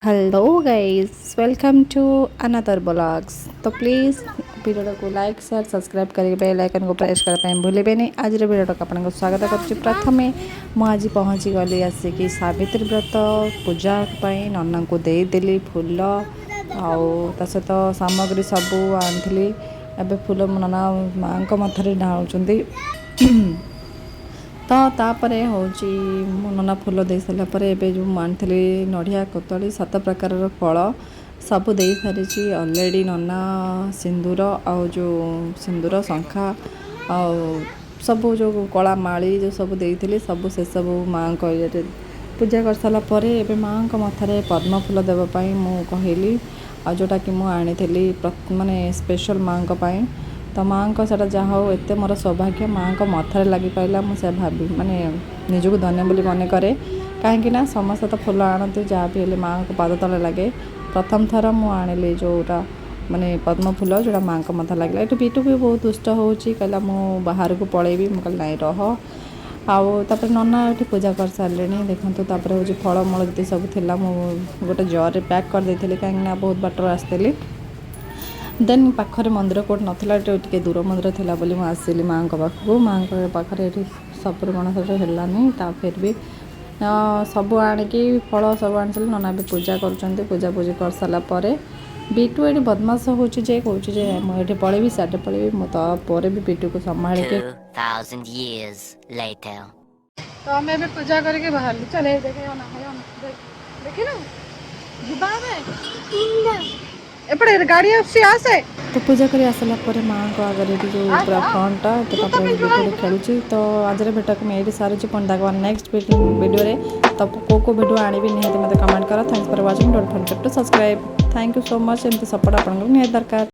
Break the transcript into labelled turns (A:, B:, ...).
A: Hello guys, welcome to another blogs. तो please video को like share subscribe करके bell icon को press करने भूलें नहीं। आज वीडियो को आपको स्वागत करुच्ची। प्रथम मुझे पहुँची गली आसिकी सावित्री व्रत पूजा नना को देदेली फूल आउ सहित सामग्री सबू आनी। एवं फूल नना माँ मथरे ढालुंट तो तापर हूँ नना फूल दे सारापर एवं जो आनी नड़िया कदली 7 प्रकार फल सबू दे सारी अलरेडी। नना सिंदूर आउ जो सिंदूर शंखा आउ सबू जो कला माली जो सब देती सबू से सब माँ को ये पूजा कर सारापर एवं माँ मथारे पद्म फूल देवाई मुझे कहली आ जोटा कि मुझे माने स्पेशल माँ तो माँ को सटा जहाँ हो एत मोर सौभाग्य माँ को मथारे लगी पाला मुझे भाभी माने निजक धन्य बोली मन करे। कहीं समस्त तो फूल आणती जहाँ भी माँ को पाद तले लगे। प्रथम थर मुझे जोटा माने पद्म फूल जोटा माँ को मथा लगे। ये बीटू भी बहुत दुष्ट हो कहला मु बाहर को पलैबी मुझे नाई रह आउे नना ये पूजा कर सारे। देखो तापर हूँ फलमूल जी सब थी गोटे जरे पैक कर देती कहीं बहुत बाटर आसती। देन पाखरे मंदिर कौट नाला टे दूर मंदिर थी बोली आसली माँ पाखक माँ पाखे सपुर गणेश है फिर भी सब आणिकी फल सब आनी नना भी पूजा कर पूजा पूजी कर सारापर बीटू ये बदमाश हो मुझे पलैबी साढ़े पलैबी मुझे भी बीटू को संभाल के
B: 2000 years later
A: तो आम ए पूजा करके बाहर चले देख एपटे गाड़ी आसे तो पूजा कर आसला माँ को आगे जो पूरा फ्रंटा तो खेलुची। तो आज भेट को मुझे सारी पुणी नेक्स्ट वीडियो तो को वीडियो आनी निहत मत कमेंट कर। Thanks for watching, don't forget to subscribe. Thank you so much. एमती सपोर्ट आपको निहत दरकार।